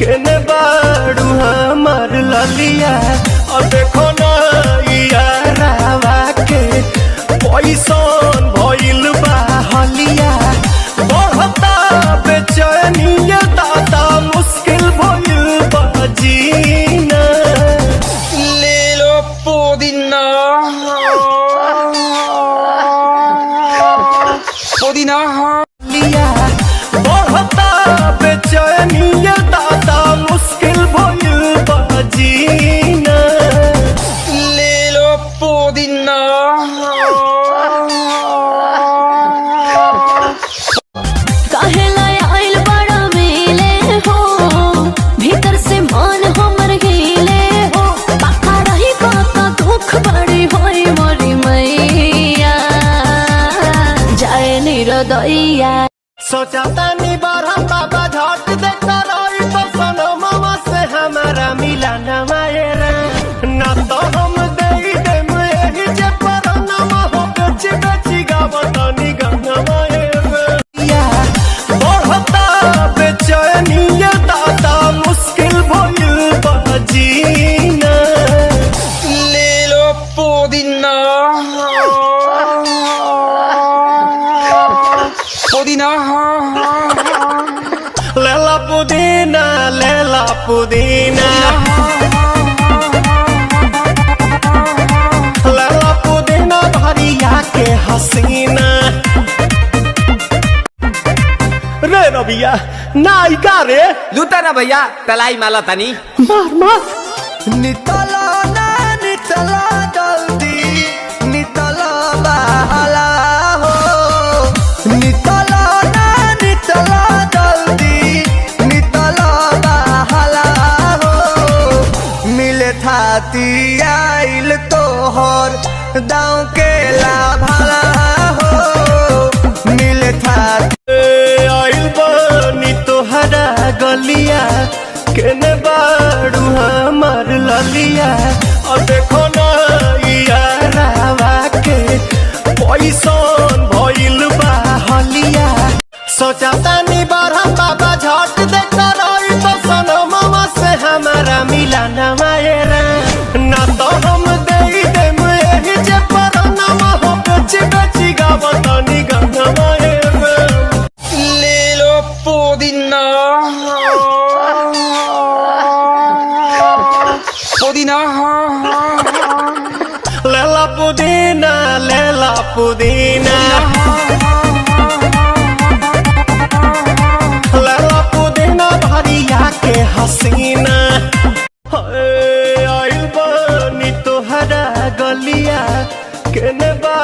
केने बाड़ू हमार ललिया और देखो ना यारावा के पैसन भइल बा हलिया बढ़ता बेचैनिया दादा मुश्किल भइल बा जीना ले लो पुदीना पुदीना बढ़ता बेचैनिया दादा मुश्किल भइल बा जीना ले लो पुदीना काहेला आइल बड़ा मिले हो भीतर से मन हमर हिले हो पाका रही पाका दुख बड़ी होई मोरी मैया जाए निरदैया सोचा तानी बारह बाबा झट देखता रही तो सनो मामा से हमारा मिला न मायरा ना तो हम दे देम एही जे पर नमा हो बेची बेची गावतानी गंगा मायरा बढ़ता बेचैनिया दादा मुश्किल भइल बा जीना ले लो पुदीना पुदीना लेला पुदीना लेला पुदीना लेला पुदीना भरिया के हसीना रे रबिया नायिका रे लूटा ना भैया तलाई माला तनी मार मार नितला ना नितला जल्दी नितला बहाला हो नितला ना नितला जल्दी नितला बहाला हो मिले थाती आइल तोहर दाँव के लाभाला हो मिले थाती आइल बनी तोहरा गलिया केने बाड़ू हमार ललिया और देखो ना यारावा के पैसन भइल बा हलिया सोचा तानी बारह बाबा झट देखता रही तो सनो मामा से हमारा मिला न मायरा ना तो हम दे देम एही जे पर नमा हो बेची बेची गावतानी गंगा मायरा ले लो पुदीना पुदीना लेला पुदीना लेला पुदीना लेला पुदीना भरिया के हसीना आइल बनी तोहरा गलिया केने बा